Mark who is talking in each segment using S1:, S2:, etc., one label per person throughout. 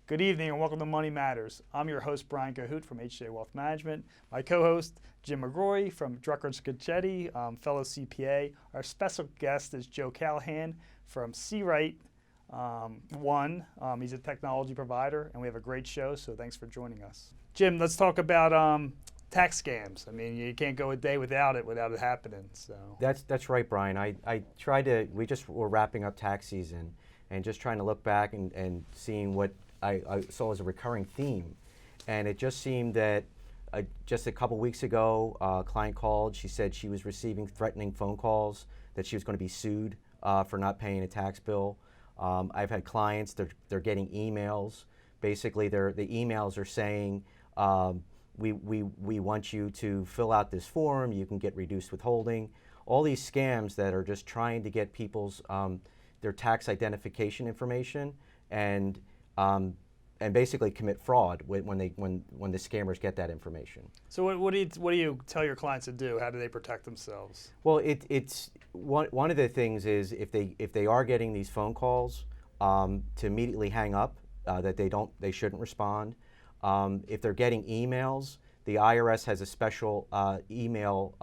S1: Good evening and welcome to Money Matters. I'm your host, Brian Kohute from HJ Wealth Management. My co-host, Jim McGrory from Drucker and Scaccetti, fellow CPA. Our special guest is Joe Callahan from CiRightOne. He's a technology provider, and we have a great show, so thanks for joining us. Jim, let's talk about tax scams. I mean, you can't go a day without it happening. So
S2: That's right, Brian. We just were wrapping up tax season and just trying to look back and seeing what I saw as a recurring theme. And it just seemed that just a couple weeks ago, a client called. She said she was receiving threatening phone calls that she was going to be sued for not paying a tax bill. I've had clients, they're getting emails. Basically, the emails are saying, we want you to fill out this form, you can get reduced withholding. All these scams that are just trying to get people's their tax identification information and basically commit fraud when the scammers get that information.
S1: So what do you tell your clients to do? How do they protect themselves?
S2: Well, it's one of the things is if they are getting these phone calls, to immediately hang up, that they shouldn't respond. If they're getting emails, the IRS has a special email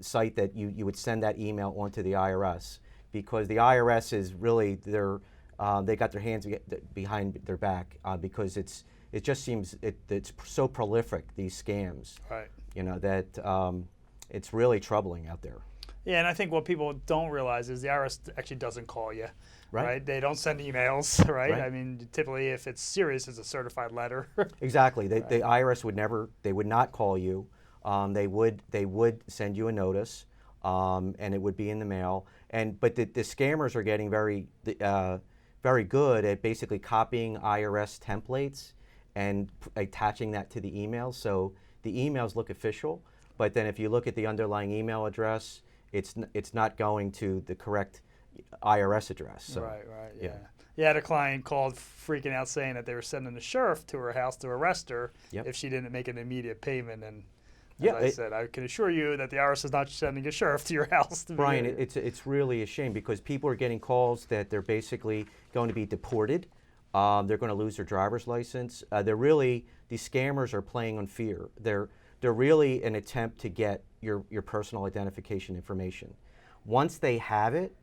S2: site that you would send that email onto the IRS, because the IRS is really they got their hands behind their back because it just seems it's so prolific, these scams.
S1: Right.
S2: You know that it's really troubling out there.
S1: Yeah, and I think what people don't realize is the IRS actually doesn't call you.
S2: Right.
S1: They don't send emails, right?
S2: Right.
S1: I mean, typically if it's serious, it's a certified letter.
S2: Exactly. The IRS would not call you. They would send you a notice, and it would be in the mail. But the scammers are getting very good at basically copying IRS templates and attaching that to the emails. So the emails look official, but then if you look at the underlying email address, it's not going to the correct IRS address. So,
S1: right. Yeah. You had a client called freaking out saying that they were sending the sheriff to her house to arrest her if she didn't make an immediate payment. And as I said, I can assure you that the IRS is not sending a sheriff to your house.
S2: Brian, it's really a shame because people are getting calls that they're basically going to be deported. They're going to lose their driver's license. These scammers are playing on fear. They're really an attempt to get your personal identification information. Once they have it,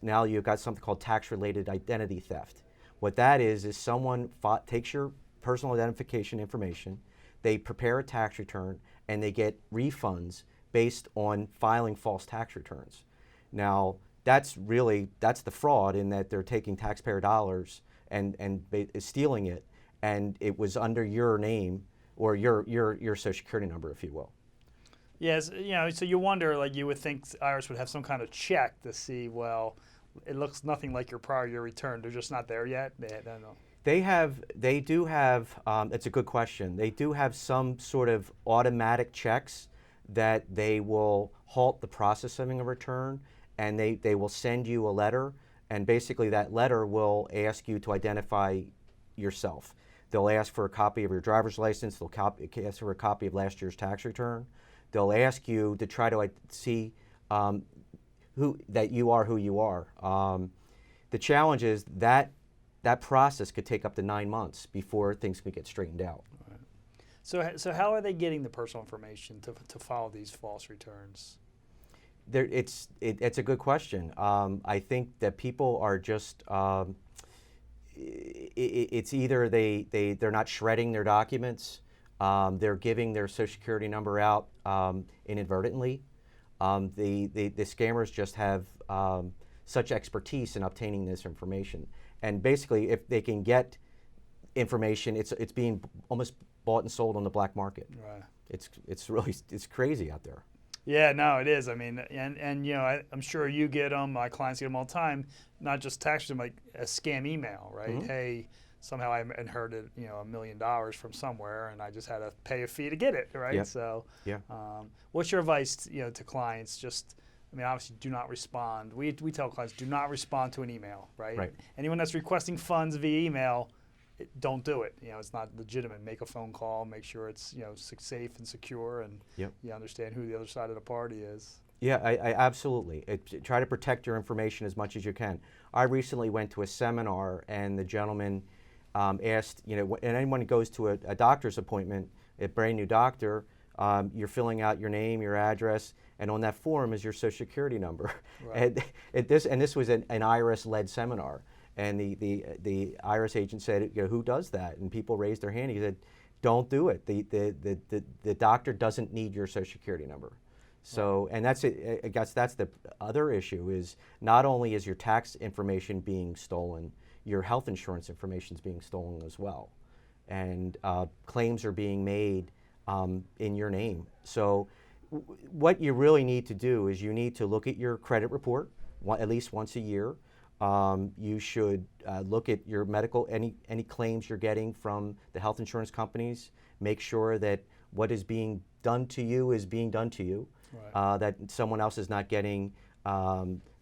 S2: now you've got something called tax-related identity theft. What that is someone takes your personal identification information, they prepare a tax return, and they get refunds based on filing false tax returns. Now, that's the fraud in that they're taking taxpayer dollars and stealing it, and it was under your name or your Social Security number, if you will.
S1: Yes, so you wonder, like you would think IRS would have some kind of check to see, well, it looks nothing like your prior year return. They're just not there yet? They don't know.
S2: They do have, it's a good question. They do have some sort of automatic checks that they will halt the processing of a return, and they will send you a letter, and basically that letter will ask you to identify yourself. They'll ask for a copy of your driver's license, they'll ask for a copy of last year's tax return. They'll ask you to try to see that you are who you are. The challenge is that process could take up to 9 months before things could get straightened out.
S1: Right. So how are they getting the personal information to file these false returns?
S2: It's a good question. I think that people are just it's either they're not shredding their documents. They're giving their Social Security number out inadvertently. The scammers just have such expertise in obtaining this information. And basically, if they can get information, it's being almost bought and sold on the black market.
S1: Right.
S2: It's crazy out there.
S1: Yeah, no, it is. I mean, and I'm sure you get them. My clients get them all the time. Not just tax them, like a scam email, right?
S2: Mm-hmm.
S1: Hey, somehow I inherited $1 million from somewhere, and I just had to pay a fee to get it, right?
S2: Yep.
S1: So,
S2: yeah.
S1: What's your advice, to clients? Obviously, do not respond. We tell clients, do not respond to an email, right?
S2: Right.
S1: Anyone that's requesting funds via email, don't do it. It's not legitimate. Make a phone call. Make sure it's safe and secure, and
S2: Yep.
S1: you understand who the other side of the party is.
S2: Yeah, I absolutely. Try to protect your information as much as you can. I recently went to a seminar, and the gentleman asked, and anyone who goes to a doctor's appointment, a brand new doctor, you're filling out your name, your address, and on that form is your social security number.
S1: Right.
S2: And this was an IRS-led seminar, and the IRS agent said, who does that? And people raised their hand. He said, don't do it. The doctor doesn't need your social security number. So, and that's it. I guess that's the other issue is not only is your tax information being stolen, your health insurance information is being stolen as well, and claims are being made in your name. So, what you really need to do is you need to look at your credit report at least once a year. You should look at your medical, any claims you're getting from the health insurance companies. Make sure that what is being done to you is being done to you. Right. That someone else is not getting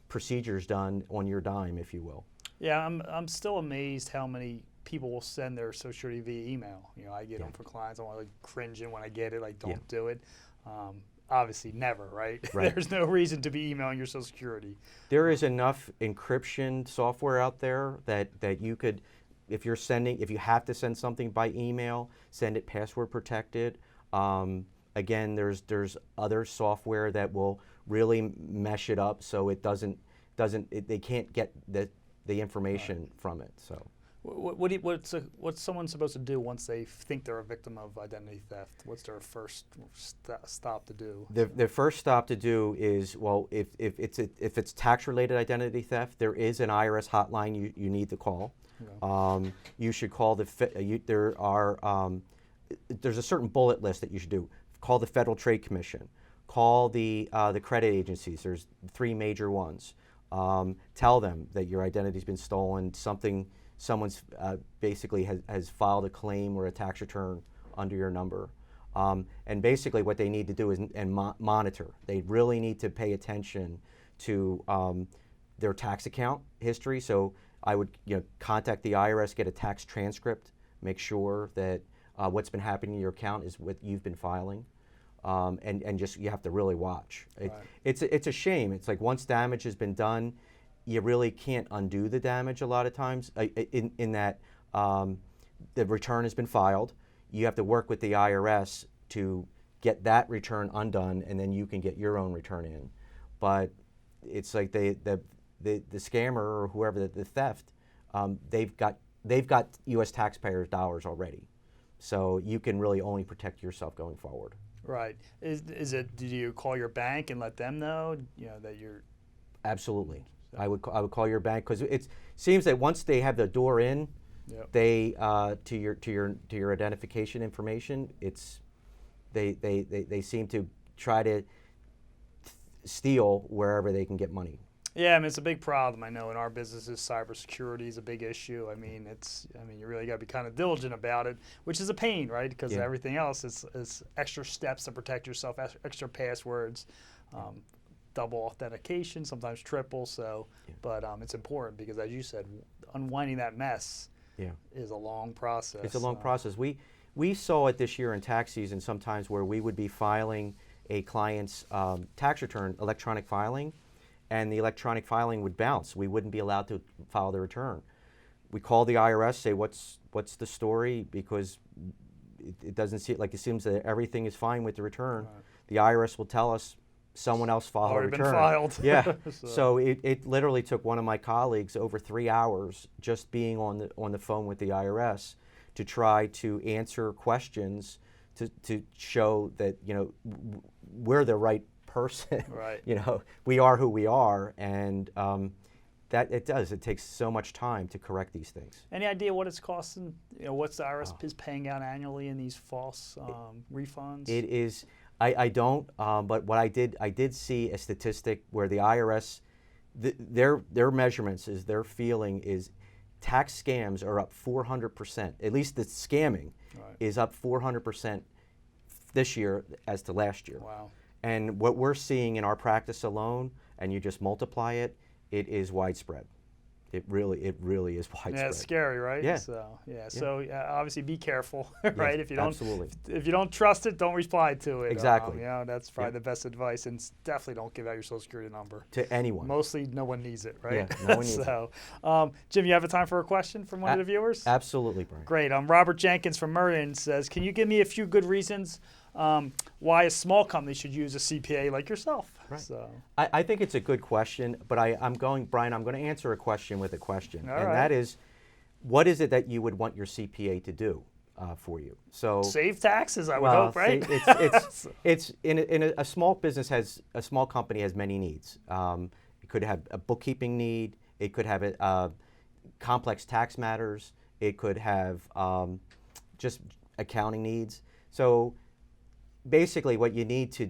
S2: procedures done on your dime, if you will.
S1: Yeah, I'm still amazed how many people will send their social security via email. I get them for clients. I'm like cringing when I get it. Like, don't do it. Obviously, never, right? There's no reason to be emailing your social security.
S2: There is enough encryption software out there that you could, if you have to send something by email, send it password protected. Again, there's other software that will really mesh it up so it they can't get the information from it. So,
S1: what's someone supposed to do once they think they're a victim of identity theft? What's their first stop to do?
S2: The first stop to do is, well, if it's tax related identity theft, there is an IRS hotline you need to call. Okay. You should call there's a certain bullet list that you should do. Call the Federal Trade Commission. Call the credit agencies. There's 3 major ones. Tell them that your identity's been stolen. Someone's basically has filed a claim or a tax return under your number. And basically what they need to do is monitor. They really need to pay attention to their tax account history. So I would contact the IRS, get a tax transcript, make sure that what's been happening in your account is what you've been filing. And just you have to really watch. It's a shame. It's like once damage has been done, you really can't undo the damage a lot of times. In that the return has been filed, you have to work with the IRS to get that return undone, and then you can get your own return in. But it's like the scammer or whoever the theft, they've got U.S. taxpayers' dollars already, so you can really only protect yourself going forward.
S1: Right. Is it? Do you call your bank and let them know that you're?
S2: Absolutely. I would call your bank, because it seems that once they have the door in, they to your identification information, they seem to try to steal wherever they can get money.
S1: Yeah, I mean, it's a big problem. I know in our businesses, cybersecurity is a big issue. I mean, you really got to be kind of diligent about it, which is a pain, right? Because everything else is extra steps to protect yourself, extra passwords, double authentication, sometimes triple. So, but it's important because, as you said, unwinding that mess is a long process.
S2: It's a long process. We saw it this year in tax season sometimes where we would be filing a client's tax return, electronic filing, and the electronic filing would bounce. We wouldn't be allowed to file the return. We call the IRS, say what's the story, because it doesn't seem like, it seems that everything is fine with the return. Right. The IRS will tell us someone else filed a return.
S1: Already been filed.
S2: Yeah. So it literally took one of my colleagues over 3 hours just being on the phone with the IRS to try to answer questions to show that we're the right person.
S1: Right.
S2: We are who we are, and that it takes so much time to correct these things.
S1: Any idea what it's costing? What's the IRS is paying out annually in these false refunds?
S2: It is. I don't. But what I did see a statistic where the IRS, their measurements is their feeling is tax scams are up 400%. At least the scamming is up 400% this year as to last year.
S1: Wow.
S2: And what we're seeing in our practice alone, and you just multiply it, it is widespread. It really is widespread.
S1: Yeah, it's scary, right?
S2: Yeah.
S1: So So obviously, be careful, right?
S2: Yes,
S1: If you don't,
S2: absolutely.
S1: if you don't trust it, don't reply to it.
S2: Exactly.
S1: That's probably the best advice, and definitely don't give out your Social Security number
S2: To anyone.
S1: Mostly, no one needs it, right?
S2: Yeah, no one needs it.
S1: So, Jim, you have a time for a question from one of the viewers?
S2: Absolutely, Brian.
S1: Great. Robert Jenkins from Merton says, "Can you give me a few good reasons why a small company should use a CPA like yourself?"
S2: Right.
S1: So,
S2: I think it's a good question, but Brian, I'm going to answer a question with a question,
S1: All
S2: and
S1: right.
S2: that is, what is it that you would want your CPA to do for you? So
S1: save taxes, I would hope, right?
S2: It's in a small business a small company has many needs. It could have a bookkeeping need. It could have complex tax matters. It could have just accounting needs. So basically, what you need to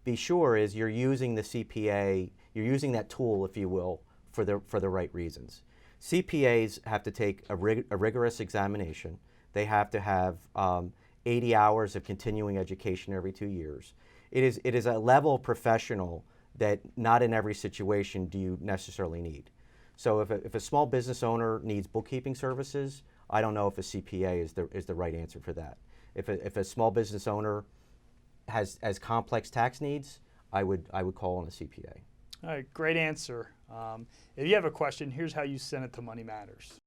S2: be sure is you're using the CPA, you're using that tool, if you will, for the right reasons. CPAs have to take a rigorous examination. They have to have 80 hours of continuing education every 2 years. It is a level of professional that not in every situation do you necessarily need. So if a small business owner needs bookkeeping services, I don't know if a CPA is the right answer for that. If a small business owner has complex tax needs, I would call on a CPA.
S1: All right, great answer. If you have a question, here's how you send it to Money Matters.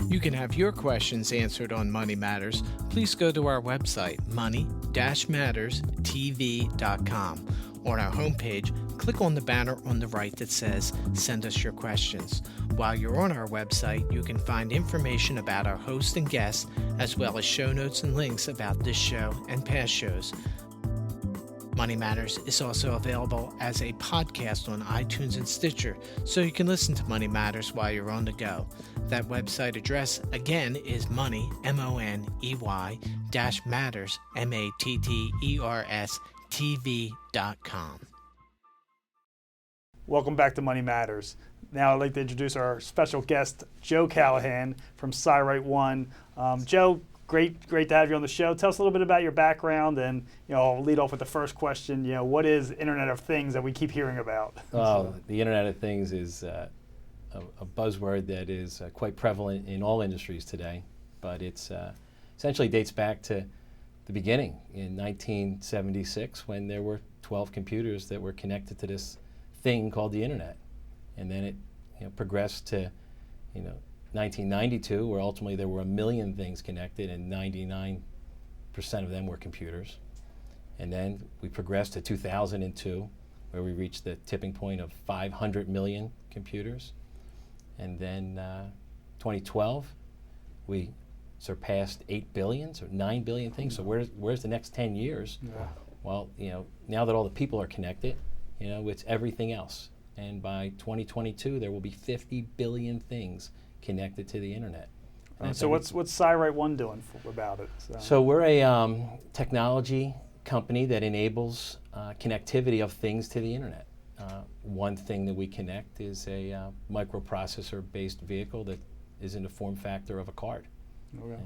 S3: You can have your questions answered on Money Matters. Please go to our website, money-matterstv.com. On our homepage, click on the banner on the right that says Send Us Your Questions. While you're on our website, you can find information about our host and guests, as well as show notes and links about this show and past shows. Money Matters is also available as a podcast on iTunes and Stitcher, so you can listen to Money Matters while you're on the go. That website address, again, is money, MONEY, -matters, MATTERS, TV.com.
S1: Welcome back to Money Matters. Now I'd like to introduce our special guest, Joe Callahan from CiRightOne. Joe, great to have you on the show. Tell us a little bit about your background, and I'll lead off with the first question. What is Internet of Things that we keep hearing about?
S4: Well, the Internet of Things is a buzzword that is quite prevalent in all industries today, but it's essentially dates back to the beginning in 1976 when there were 12 computers that were connected to this thing called the Internet, and then it progressed to 1992, where ultimately there were 1 million things connected and 99% of them were computers. And then we progressed to 2002, where we reached the tipping point of 500 million computers. And then 2012, we surpassed 8 billion, so 9 billion things. So where's the next 10 years?
S1: Yeah.
S4: Well, now that all the people are connected, it's everything else. And by 2022, there will be 50 billion things connected to the Internet.
S1: So what's CiRightOne doing about it?
S4: So we're a technology company that enables connectivity of things to the Internet. One thing that we connect is a microprocessor-based vehicle that is in the form factor of a card.
S1: Okay.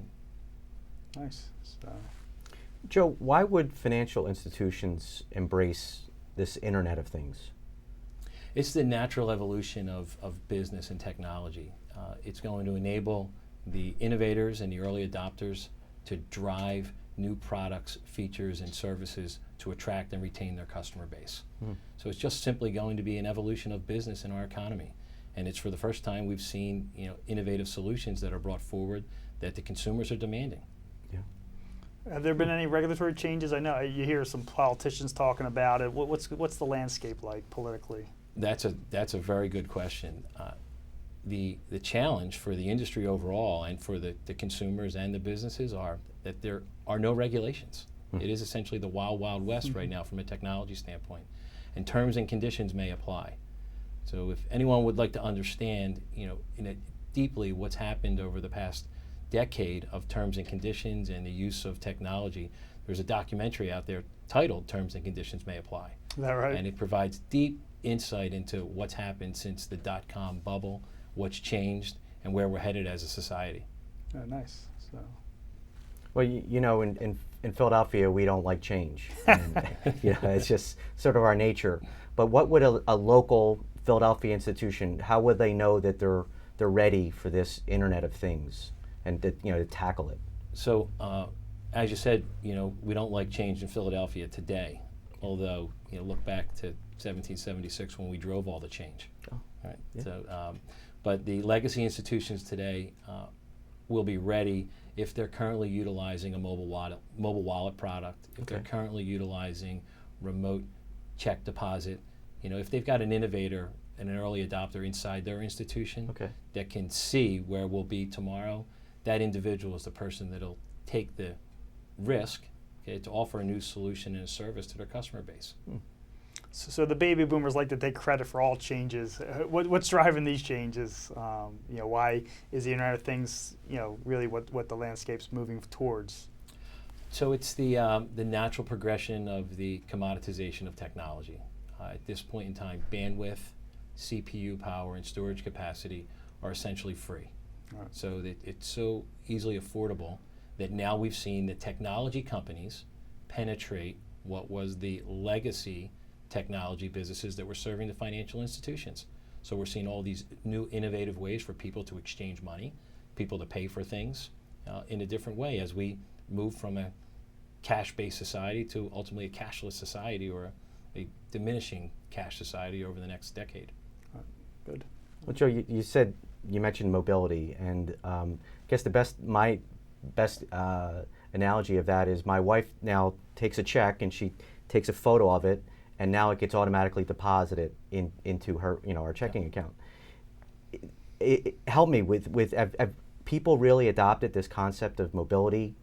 S1: Nice. So.
S2: Joe, why would financial institutions embrace this Internet of Things?
S4: It's the natural evolution of business and technology. It's going to enable the innovators and the early adopters to drive new products, features, and services to attract and retain their customer base. So it's just simply going to be an evolution of business in our economy. And it's for the first time we've seen innovative solutions that are brought forward that the consumers are demanding.
S2: Yeah.
S1: Have there been any regulatory changes? I know you hear some politicians talking about it. What's the landscape like politically?
S4: That's a very good question. The challenge for the industry overall and for the consumers and the businesses are that there are no regulations. It is essentially the wild, wild west right now from a technology standpoint. And terms and conditions may apply. So if anyone would like to understand, deeply what's happened over the past decade of terms and conditions and the use of technology, there's a documentary out there titled Terms and Conditions May Apply.
S1: Is that right?
S4: And it provides deep insight into what's happened since the dot-com bubble, what's changed, and where we're headed as a society.
S1: Oh, nice. So.
S2: Well, in Philadelphia, we don't like change. And, it's just sort of our nature. But what would a local Philadelphia institution, how would they know that they're ready for this Internet of Things and that, to tackle it?
S4: So, as you said, we don't like change in Philadelphia today, although, look back to 1776 when we drove all the change.
S2: Oh,
S4: right?
S2: yeah.
S4: So, but the legacy institutions today will be ready if they're currently utilizing a mobile wallet product, if they're currently utilizing remote check deposit, if they've got an innovator and an early adopter inside their institution that can see where we'll be tomorrow, that individual is the person that'll take the risk to offer a new solution and a service to their customer base.
S1: So the baby boomers like to take credit for all changes. What's driving these changes? Why is the Internet of Things, really what the landscape's moving towards?
S4: So it's the natural progression of the commoditization of technology. At this point in time, bandwidth, CPU power, and storage capacity are essentially free. Right. So that it's so easily affordable that now we've seen the technology companies penetrate what was the legacy technology businesses that were serving the financial institutions. So we're seeing all these new innovative ways for people to exchange money, people to pay for things in a different way as we move from a cash-based society to ultimately a cashless society or a diminishing cash society over the next decade.
S1: Good.
S2: Well, Joe, you mentioned mobility, and I guess my best analogy of that is my wife now takes a check and she takes a photo of it, and now it gets automatically deposited into her, our checking account. Help me with have people really adopted this concept of mobility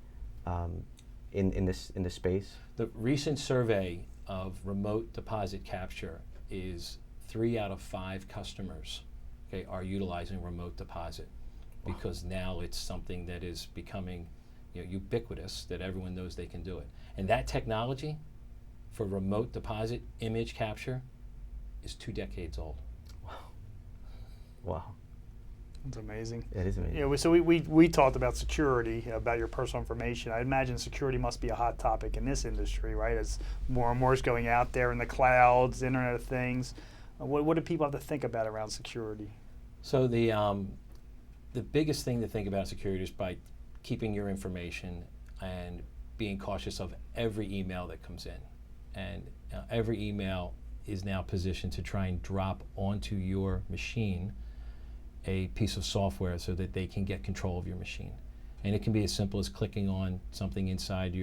S2: in this space?
S4: The recent survey of remote deposit capture is 3 out of 5 customers are utilizing remote deposit because now it's something that is becoming ubiquitous, that everyone knows they can do it. And that technology for remote deposit image capture is 2 decades old.
S2: Wow.
S1: That's amazing.
S2: It is amazing.
S1: So we talked about security, about your personal information. I imagine security must be a hot topic in this industry, right? As more and more is going out there in the clouds, Internet of Things. What do people have to think about around security?
S4: So the biggest thing to think about security is by keeping your information and being cautious of every email that comes in. And every email is now positioned to try and drop onto your machine a piece of software so that they can get control of your machine. And it can be as simple as clicking on something inside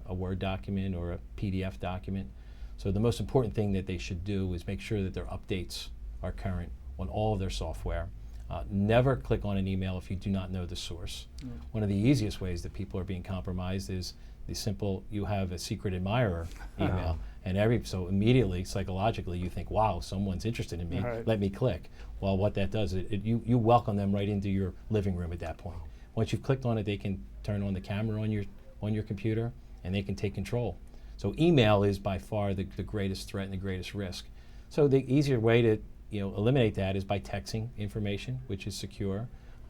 S4: a Word document or a PDF document. So the most important thing that they should do is make sure that their updates are current on all of their software. Never click on an email if you do not know the source. One of the easiest ways that people are being compromised is the simple, you have a secret admirer email. And so immediately, psychologically, you think, wow, someone's interested in me, let me click. Well, what that does, you welcome them right into your living room at that point. Once you've clicked on it, they can turn on the camera on your computer, and they can take control. So email is by far the greatest threat and the greatest risk. So the easier way to eliminate that is by texting information, which is secure,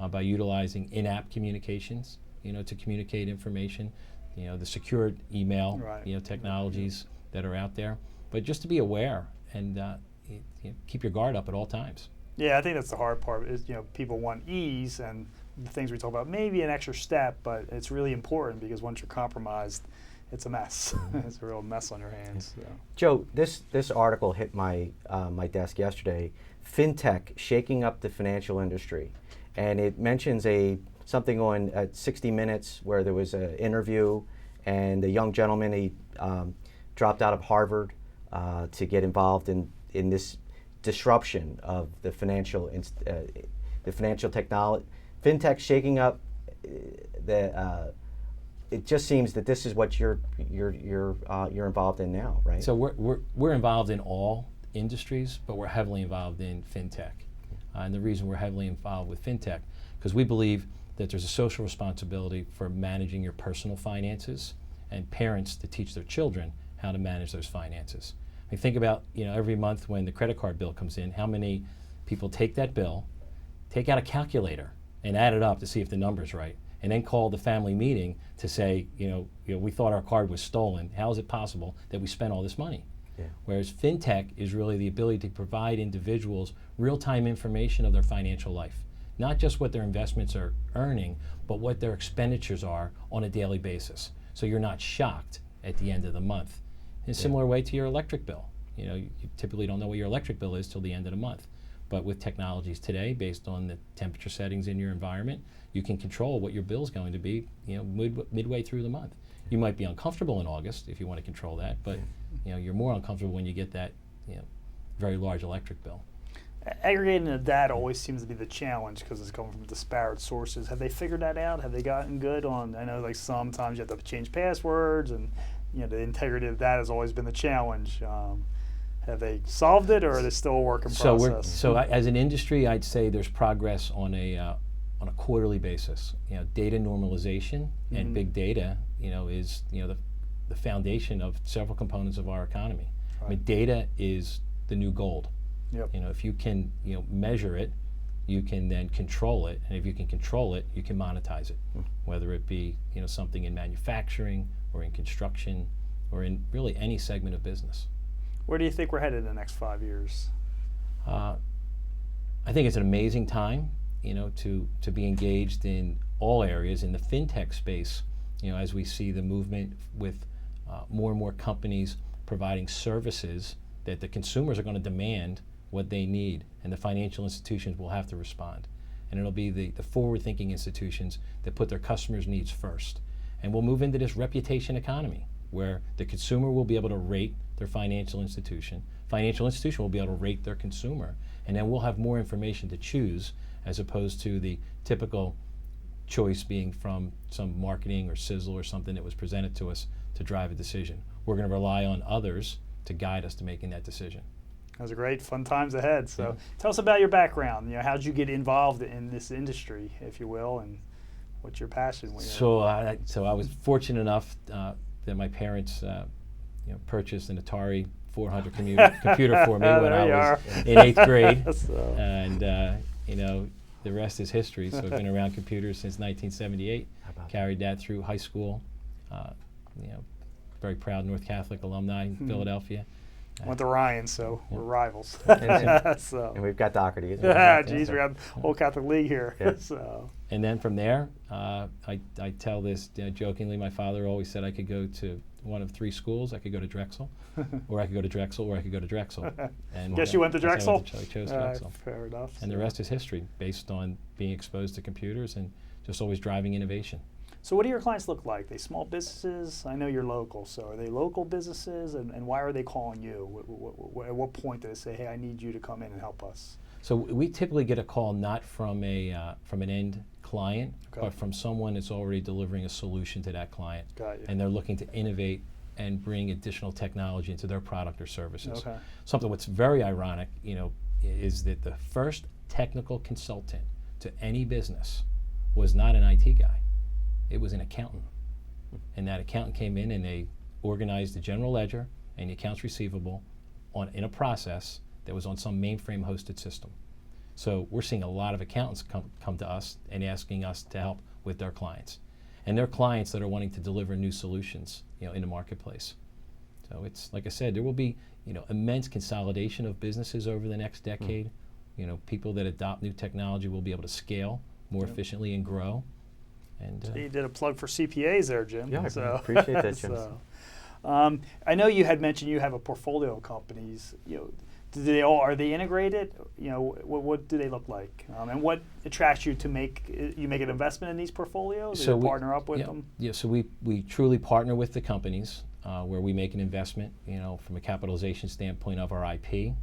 S4: by utilizing in-app communications, to communicate information, the secured email, technologies that are out there. But just to be aware and keep your guard up at all times.
S1: Yeah, I think that's the hard part. Is people want ease, and the things we talk about maybe an extra step, but it's really important because once you're compromised, it's a mess. It's a real mess on your hands. So.
S2: Joe, this article hit my my desk yesterday. FinTech shaking up the financial industry, and it mentions something on 60 Minutes where there was an interview, and a young gentleman he dropped out of Harvard to get involved in this disruption of the financial technology. FinTech shaking up it just seems that this is what you're involved in now, right?
S4: So we're involved in all industries, but we're heavily involved in FinTech. And the reason we're heavily involved with FinTech, because we believe that there's a social responsibility for managing your personal finances, and parents to teach their children how to manage those finances. I mean, think about every month when the credit card bill comes in, how many people take that bill, take out a calculator, and add it up to see if the number's right, and then call the family meeting to say, we thought our card was stolen. How is it possible that we spent all this money?
S2: Yeah.
S4: Whereas fintech is really the ability to provide individuals real-time information of their financial life. Not just what their investments are earning, but what their expenditures are on a daily basis. So you're not shocked at the end of the month. In a similar way to your electric bill. You typically don't know what your electric bill is till the end of the month. But with technologies today, based on the temperature settings in your environment, you can control what your bill is going to be, midway through the month. You might be uncomfortable in August if you want to control that, but you're more uncomfortable when you get that, very large electric bill.
S1: Aggregating the data always seems to be the challenge because it's coming from disparate sources. Have they figured that out? Have they gotten good on? I know like sometimes you have to change passwords, and the integrity of that has always been the challenge. Have they solved it, or are they still a work in process?
S4: As an industry, I'd say there's progress on a quarterly basis. Data normalization and big data, is the foundation of several components of our economy. Right. I mean, data is the new gold.
S1: Yep.
S4: If you can measure it, you can then control it, and if you can control it, you can monetize it. Whether it be something in manufacturing or in construction or in really any segment of business.
S1: Where do you think we're headed in the next 5 years?
S4: I think it's an amazing time, to be engaged in all areas in the fintech space. As we see the movement with more and more companies providing services that the consumers are going to demand what they need, and the financial institutions will have to respond. And it'll be the forward-thinking institutions that put their customers' needs first. And we'll move into this reputation economy, where the consumer will be able to rate their financial institution will be able to rate their consumer, and then we'll have more information to choose, as opposed to the typical choice being from some marketing or sizzle or something that was presented to us to drive a decision. We're going to rely on others to guide us to making that decision.
S1: Those are great, fun times ahead. So tell us about your background. How did you get involved in this industry, if you will, and what's your passion?
S4: So I was fortunate enough that my parents purchased an Atari 400 computer for me when I was in 8th grade. And the rest is history. So I've been around computers since 1978. Carried that through high school. Very proud North Catholic alumni in Philadelphia.
S1: Went to Ryan, so we're rivals.
S2: And we've got Doherty.
S1: Geez, we got the whole Catholic League here.
S2: Yeah.
S4: And then from there, I tell this jokingly, my father always said I could go to one of 3 schools. I could go to Drexel, or I could go to Drexel, or I could go to Drexel. And
S1: guess you went to Drexel?
S4: I chose Drexel.
S1: Fair enough.
S4: And the rest is history, based on being exposed to computers and just always driving innovation.
S1: So what do your clients look like? Are they small businesses? I know you're local, so are they local businesses, and why are they calling you? At what point do they say, hey, I need you to come in and help us?
S4: So we typically get a call not from an end client, but from someone that's already delivering a solution to that client.
S1: Got you.
S4: And they're looking to innovate and bring additional technology into their product or services.
S1: Okay.
S4: Something what's very ironic, is that the first technical consultant to any business was not an IT guy. It was an accountant. And that accountant came in and they organized the general ledger and the accounts receivable in a process that was on some mainframe hosted system. So we're seeing a lot of accountants come to us and asking us to help with their clients. And their clients that are wanting to deliver new solutions, in the marketplace. So it's, like I said, there will be, immense consolidation of businesses over the next decade. People that adopt new technology will be able to scale more efficiently and grow. And
S1: so you did a plug for CPAs there, Jim.
S2: Yeah, I appreciate that, Jim.
S1: I know you had mentioned you have a portfolio of companies. Are they integrated? What do they look like? And what attracts you to make an investment in these portfolios? Or partner up with them?
S4: Yeah, so we truly partner with the companies where we make an investment, from a capitalization standpoint of our IP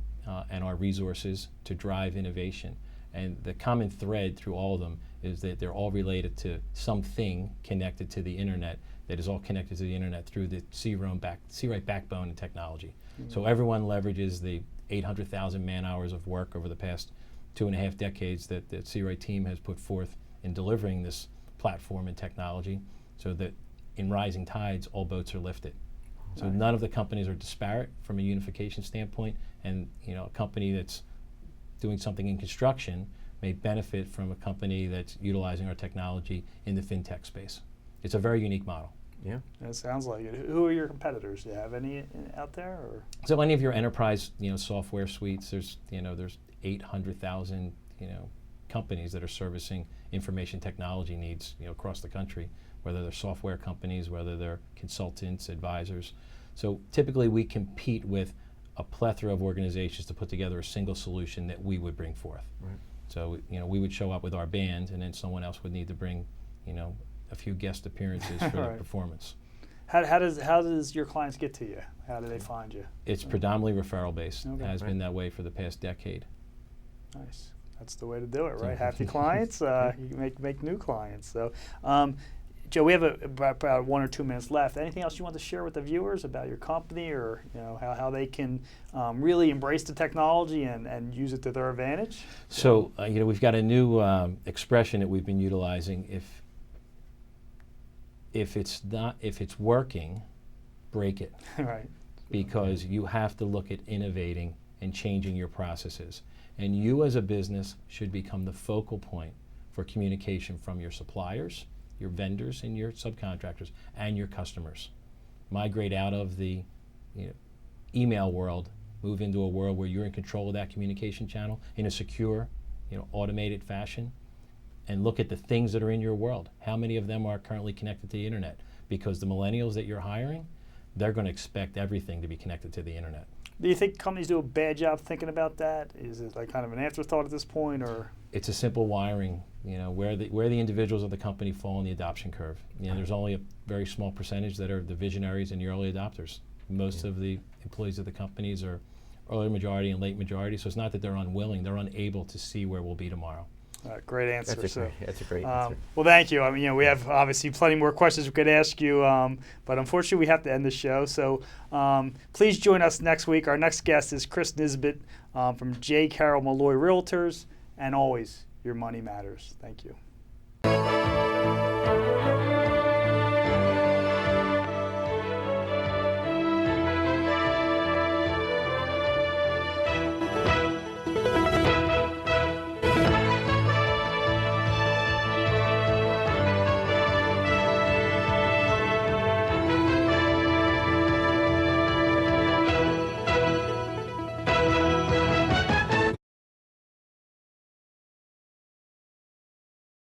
S4: and our resources to drive innovation. And the common thread through all of them is that they're all related to something connected to the internet that is all connected to the internet through the CiRight backbone and technology. So everyone leverages the 800,000 man-hours of work over the past 2.5 decades that the CiRight team has put forth in delivering this platform and technology, so that in rising tides, all boats are lifted. So none of the companies are disparate from a unification standpoint, and a company that's doing something in construction may benefit from a company that's utilizing our technology in the fintech space. It's a very unique model.
S2: Yeah.
S1: It sounds like it. Who are your competitors? Do you have any out there? Or?
S4: So any of your enterprise, software suites, there's 800,000, companies that are servicing information technology needs, across the country, whether they're software companies, whether they're consultants, advisors. So typically we compete with a plethora of organizations to put together a single solution that we would bring forth.
S2: Right.
S4: So, we would show up with our band, and then someone else would need to bring, a few guest appearances for the
S1: Right.
S4: performance.
S1: How does your clients get to you? How do they find you?
S4: It's predominantly referral based.
S1: Okay.
S4: Has been that way for the past decade.
S1: Nice. That's the way to do it, right? Happy clients, you make new clients. So, Joe, we have about 1 or 2 minutes left. Anything else you want to share with the viewers about your company, or how they can really embrace the technology and use it to their advantage?
S4: So, we've got a new expression that we've been utilizing. If it's working, break it.
S1: Right.
S4: Because you have to look at innovating and changing your processes. And you as a business should become the focal point for communication from your suppliers, your vendors, and your subcontractors, and your customers. Migrate out of the email world, move into a world where you're in control of that communication channel in a secure, automated fashion, and look at the things that are in your world. How many of them are currently connected to the internet? Because the millennials that you're hiring, they're going to expect everything to be connected to the internet.
S1: Do you think companies do a bad job thinking about that? Is it like kind of an afterthought at this point, or?
S4: It's a simple wiring, where the individuals of the company fall in the adoption curve. There's only a very small percentage that are the visionaries and the early adopters. Most of the employees of the companies are early majority and late majority, so it's not that they're unwilling, they're unable to see where we'll be tomorrow.
S1: Great answer.
S2: That's a great answer.
S1: Well, thank you. I mean, we have obviously plenty more questions we could ask you, but unfortunately we have to end the show. So please join us next week. Our next guest is Chris Nisbet from J. Carroll Malloy Realtors, and always, your money matters. Thank you.